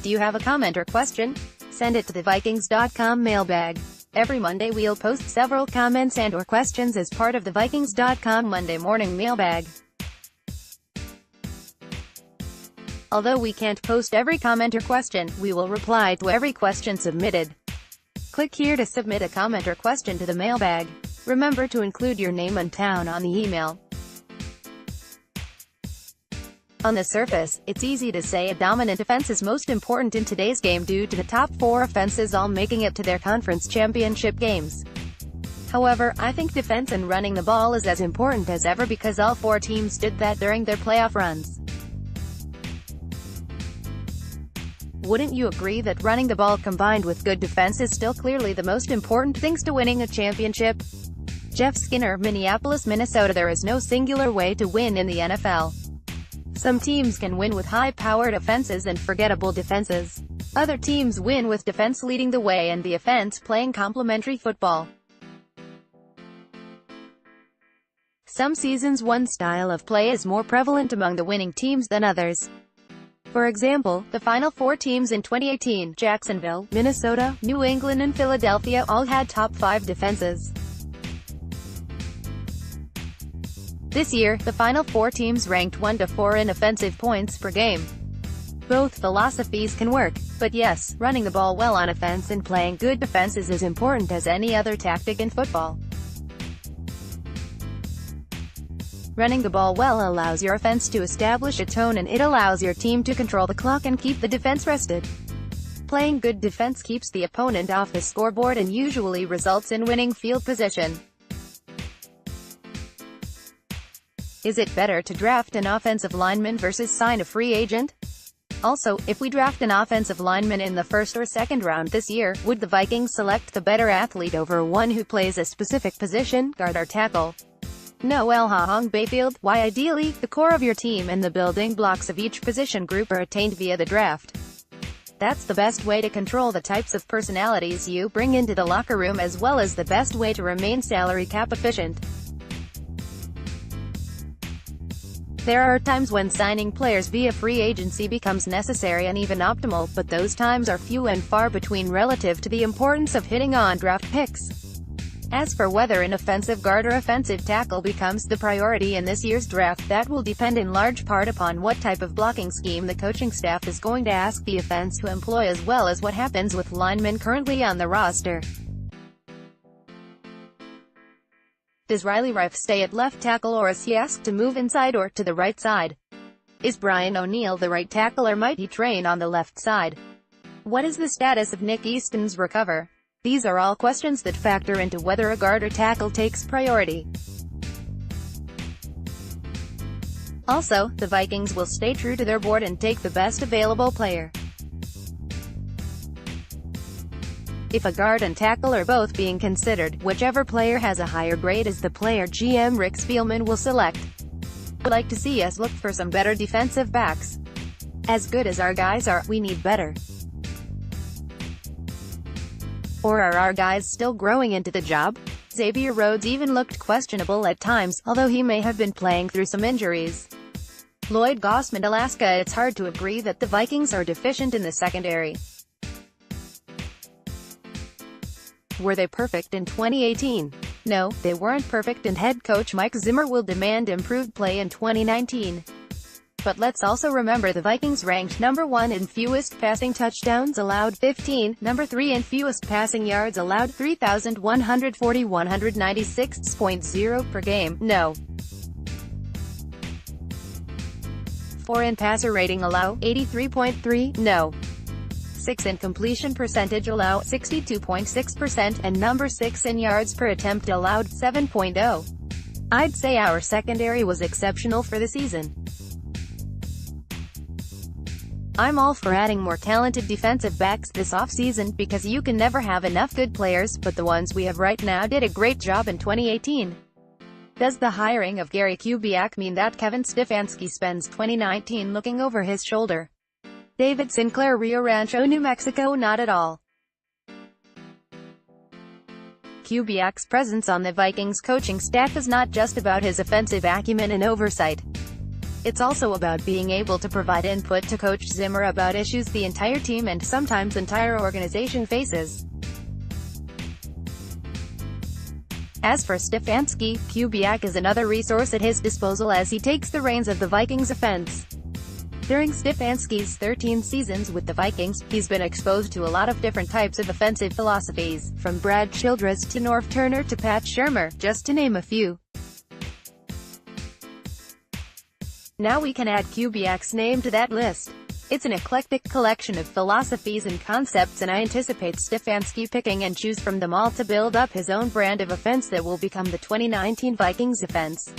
Do you have a comment or question? Send it to the Vikings.com mailbag. Every Monday we'll post several comments and or questions as part of the Vikings.com Monday morning mailbag. Although we can't post every comment or question, we will reply to every question submitted. Click here to submit a comment or question to the mailbag. Remember to include your name and town on the email. On the surface, it's easy to say a dominant defense is most important in today's game due to the top 4 offenses all making it to their conference championship games. However, I think defense and running the ball is as important as ever because all 4 teams did that during their playoff runs. Wouldn't you agree that running the ball combined with good defense is still clearly the most important things to winning a championship? Jeff Skinner, Minneapolis, Minnesota. There is no singular way to win in the NFL. Some teams can win with high-powered offenses and forgettable defenses. Other teams win with defense leading the way and the offense playing complementary football. Some seasons one style of play is more prevalent among the winning teams than others. For example, the final 4 teams in 2018, Jacksonville, Minnesota, New England and Philadelphia, all had top 5 defenses. This year, the final 4 teams ranked 1 to 4 in offensive points per game. Both philosophies can work, but yes, running the ball well on offense and playing good defense is as important as any other tactic in football. Running the ball well allows your offense to establish a tone and it allows your team to control the clock and keep the defense rested. Playing good defense keeps the opponent off the scoreboard and usually results in winning field position. Is it better to draft an offensive lineman versus sign a free agent? Also, if we draft an offensive lineman in the first or second round this year, would the Vikings select the better athlete over one who plays a specific position, guard or tackle? No. Hong Bayfield. Why? Ideally, the core of your team and the building blocks of each position group are attained via the draft. That's the best way to control the types of personalities you bring into the locker room as well as the best way to remain salary cap efficient. There are times when signing players via free agency becomes necessary and even optimal, but those times are few and far between relative to the importance of hitting on draft picks. As for whether an offensive guard or offensive tackle becomes the priority in this year's draft, that will depend in large part upon what type of blocking scheme the coaching staff is going to ask the offense to employ as well as what happens with linemen currently on the roster. Does Riley Reiff stay at left tackle or is he asked to move inside or to the right side? Is Brian O'Neill the right tackle or might he train on the left side? What is the status of Nick Easton's recovery? These are all questions that factor into whether a guard or tackle takes priority. Also, the Vikings will stay true to their board and take the best available player. If a guard and tackle are both being considered, whichever player has a higher grade is the player GM Rick Spielman will select. I'd like to see us look for some better defensive backs. As good as our guys are, we need better. Or are our guys still growing into the job? Xavier Rhodes even looked questionable at times, although he may have been playing through some injuries. Lloyd Gossman, Alaska. It's hard to agree that the Vikings are deficient in the secondary. Were they perfect in 2018? No, they weren't perfect and head coach Mike Zimmer will demand improved play in 2019. But let's also remember the Vikings ranked number 1 in fewest passing touchdowns allowed 15, number 3 in fewest passing yards allowed 3,140 196.0 per game, no. 4 in passer rating allow 83.3, no. 6 in completion percentage allow 62.6% and number 6 in yards per attempt allowed 7.0. I'd say our secondary was exceptional for the season. I'm all for adding more talented defensive backs this offseason because you can never have enough good players, but the ones we have right now did a great job in 2018. Does the hiring of Gary Kubiak mean that Kevin Stefanski spends 2019 looking over his shoulder? David Sinclair, Rio Rancho, New Mexico. Not at all. Kubiak's presence on the Vikings coaching staff is not just about his offensive acumen and oversight. It's also about being able to provide input to Coach Zimmer about issues the entire team and sometimes entire organization faces. As for Stefanski, Kubiak is another resource at his disposal as he takes the reins of the Vikings offense. During Stefanski's 13 seasons with the Vikings, he's been exposed to a lot of different types of offensive philosophies, from Brad Childress to Norv Turner to Pat Shurmur, just to name a few. Now we can add Kubiak's name to that list. It's an eclectic collection of philosophies and concepts, and I anticipate Stefanski picking and choose from them all to build up his own brand of offense that will become the 2019 Vikings offense.